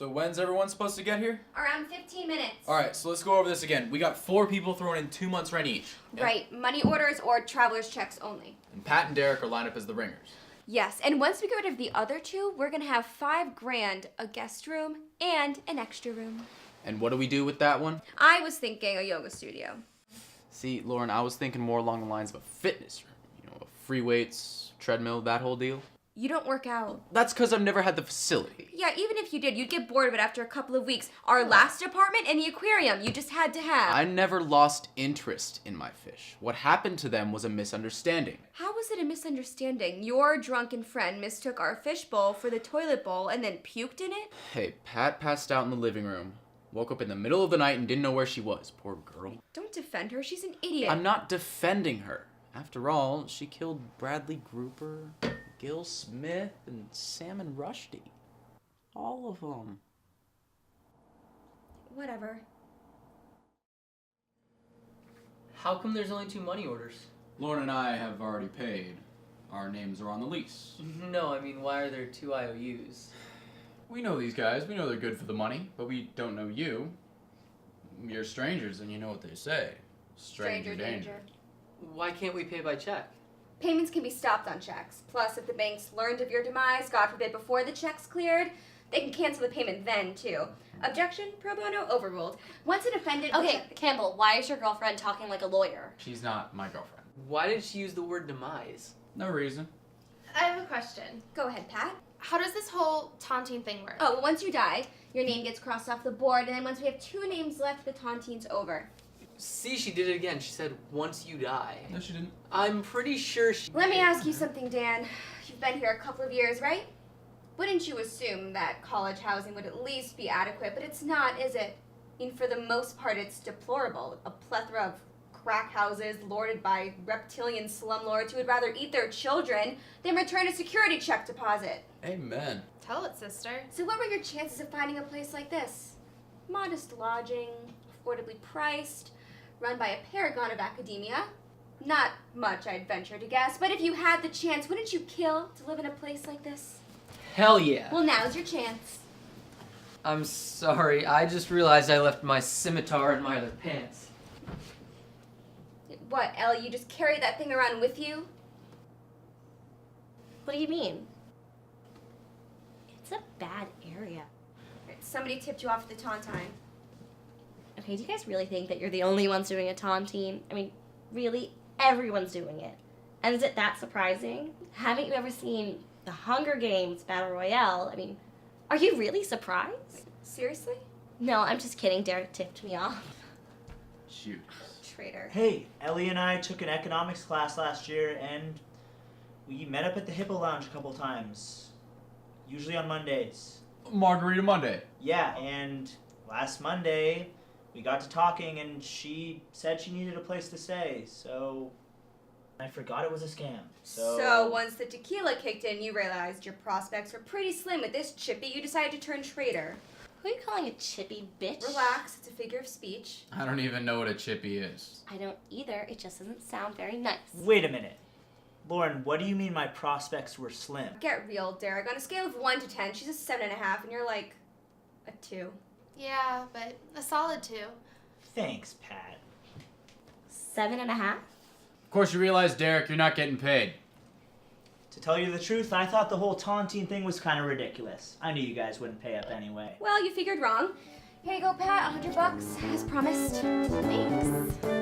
So when's everyone supposed to get here? Around 15 minutes. Alright, so let's go over this again. We got 4 people throwing in 2 months rent each. Okay? Right, money orders or traveler's checks only. And Pat and Derek are lined up as the ringers. Yes, and once we get rid of the other 2, we're gonna have $5,000, a guest room, and an extra room. And what do we do with that one? I was thinking a yoga studio. See, Lauren, I was thinking more along the lines of a fitness room. You know, free weights, treadmill, that whole deal. You don't work out. That's because I've never had the facility. Yeah, even if you did, you'd get bored of it after a couple of weeks. Our last apartment and the aquarium, you just had to have. I never lost interest in my fish. What happened to them was a misunderstanding. How was it a misunderstanding? Your drunken friend mistook our fish bowl for the toilet bowl and then puked in it? Hey, Pat passed out in the living room, woke up in the middle of the night and didn't know where she was. Poor girl. Don't defend her, she's an idiot. I'm not defending her. After all, she killed Bradley Grouper, Gil Smith, and Salmon Rushdie. All of them. Whatever. How come there's only 2 money orders? Lauren and I have already paid. Our names are on the lease. No, I mean, why are there 2 IOUs? We know these guys. We know they're good for the money, but we don't know you. You're strangers, and you know what they say. Stranger danger. Why can't we pay by check? Payments can be stopped on checks. Plus, if the banks learned of your demise, God forbid, before the check's cleared, they can cancel the payment then, too. Objection, pro bono, overruled. Once an offended... Okay, Campbell, why is your girlfriend talking like a lawyer? She's not my girlfriend. Why did she use the word demise? No reason. I have a question. Go ahead, Pat. How does this whole Tontine thing work? Oh, well, once you die, your name gets crossed off the board, and then once we have 2 names left, the Tontine's over. See, she did it again. She said, once you die. No, she didn't. I'm pretty sure she... Let me ask you something, Dan. You've been here a couple of years, right? Wouldn't you assume that college housing would at least be adequate? But it's not, is it? I mean, for the most part, it's deplorable. A plethora of crack houses lorded by reptilian slumlords who would rather eat their children than return a security check deposit. Amen. Tell it, sister. So what were your chances of finding a place like this? Modest lodging, affordably priced, run by a paragon of academia. Not much, I'd venture to guess, but if you had the chance, wouldn't you kill to live in a place like this? Hell yeah. Well, now's your chance. I'm sorry. I just realized I left my scimitar in my other pants. What, Ellie, you just carry that thing around with you? What do you mean? It's a bad area. Somebody tipped you off at the Tontine. Okay, do you guys really think that you're the only ones doing a Tontine? I mean, really, everyone's doing it. And is it that surprising? Haven't you ever seen the Hunger Games Battle Royale? I mean, are you really surprised? Seriously? No, I'm just kidding. Derek tipped me off. Shoot. Traitor. Hey, Ellie and I took an economics class last year, and we met up at the Hippo Lounge a couple times. Usually on Mondays. Margarita Monday. Yeah, and last Monday, we got to talking, and she said she needed a place to stay, so I forgot it was a scam. So once the tequila kicked in, you realized your prospects were pretty slim with this chippy. You decided to turn traitor. Who are you calling a chippy bitch? Relax, it's a figure of speech. I don't even know what a chippy is. I don't either. It just doesn't sound very nice. Wait a minute. Lauren, what do you mean my prospects were slim? Get real, Derek. On a scale of 1 to 10, she's a 7.5, and you're like a 2. Yeah, but a solid 2. Thanks, Pat. 7.5? Of course you realize, Derek, you're not getting paid. To tell you the truth, I thought the whole Tontine thing was kind of ridiculous. I knew you guys wouldn't pay up anyway. Well, you figured wrong. Here you go, Pat. $100, as promised. Thanks.